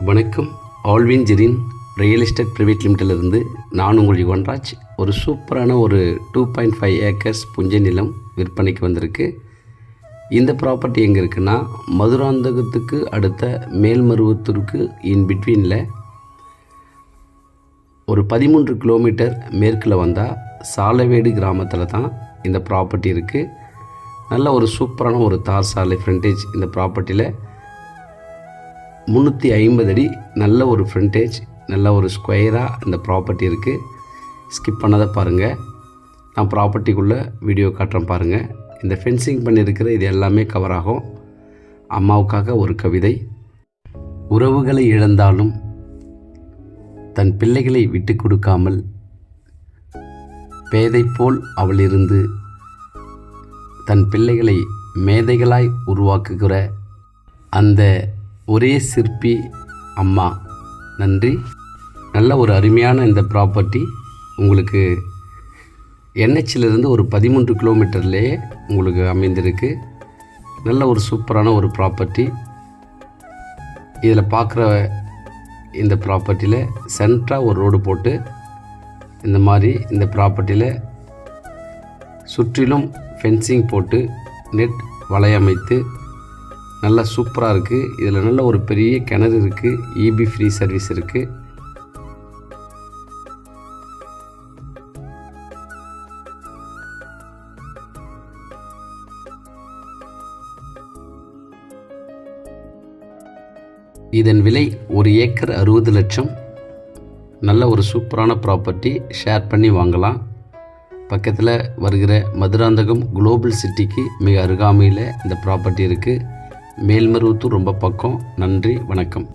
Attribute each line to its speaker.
Speaker 1: வணக்கம். Alvin Jerin real estate private லிமிட்டிலிருந்து நான் உங்கள் யுவன்ராஜ். ஒரு சூப்பரான ஒரு 2.5 ஏக்கர்ஸ் புஞ்சை நிலம் விற்பனைக்கு வந்திருக்கு. இந்த ப்ராப்பர்ட்டி எங்கே இருக்குன்னா, மதுராந்தகத்துக்கு அடுத்த மேல்மருவத்தூருக்கு இன் பிட்வீனில் ஒரு 13 கிலோமீட்டர் மேற்கில் வந்தால் சாலவேடு கிராமத்தில் தான் இந்த ப்ராப்பர்ட்டி இருக்குது. நல்ல ஒரு சூப்பரான ஒரு தார் சாலை ஃப்ரண்டேஜ். இந்த ப்ராப்பர்ட்டியில் 350 அடி நல்ல ஒரு ஃப்ரண்டேஜ், நல்ல ஒரு ஸ்கொயராக இந்த ப்ராப்பர்ட்டி இருக்குது. ஸ்கிப் பண்ணாத பாருங்கள். நான் ப்ராப்பர்ட்டிக்குள்ளே வீடியோ காட்டுறேன் பாருங்கள். இந்த ஃபென்சிங் பண்ணியிருக்கிற இது எல்லாமே கவர் ஆகும். அம்மாவுக்காக ஒரு கவிதை. உறவுகளை இழந்தாலும் தன் பிள்ளைகளை விட்டு கொடுக்காமல் பேதை போல் அவள் இருந்து தன் பிள்ளைகளை மேதைகளாய் உருவாக்குகிற அந்த ஒரே சிற்பி அம்மா. நன்றி. நல்ல ஒரு அருமையான இந்த ப்ராப்பர்ட்டி உங்களுக்கு என்ஹெச்சிலிருந்து ஒரு 13 கிலோமீட்டர்லேயே உங்களுக்கு அமைந்திருக்கு. நல்ல ஒரு சூப்பரான ஒரு ப்ராப்பர்ட்டி. இதில் பார்க்குற இந்த ப்ராப்பர்ட்டியில் சென்ட்ராக ஒரு ரோடு போட்டு இந்த மாதிரி இந்த ப்ராப்பர்ட்டியில் சுற்றிலும் ஃபென்சிங் போட்டு நெட் வலையமைத்து நல்லா சூப்பராக இருக்குது. இதில் நல்ல ஒரு பெரிய கிணறு இருக்குது. இபி ஃப்ரீ சர்வீஸ் இருக்குது. இதன் விலை 1 ஏக்கர் 60 லட்சம். நல்ல ஒரு சூப்பரான ப்ராப்பர்ட்டி. ஷேர் பண்ணி வாங்கலாம். பக்கத்தில் வருகிற மதுராந்தகம் குளோபல் சிட்டிக்கு மிக அருகாமையில் இந்த ப்ராப்பர்ட்டி இருக்குது. மேல்மருவத்தூர் ரொம்ப பக்கம். நன்றி, வணக்கம்.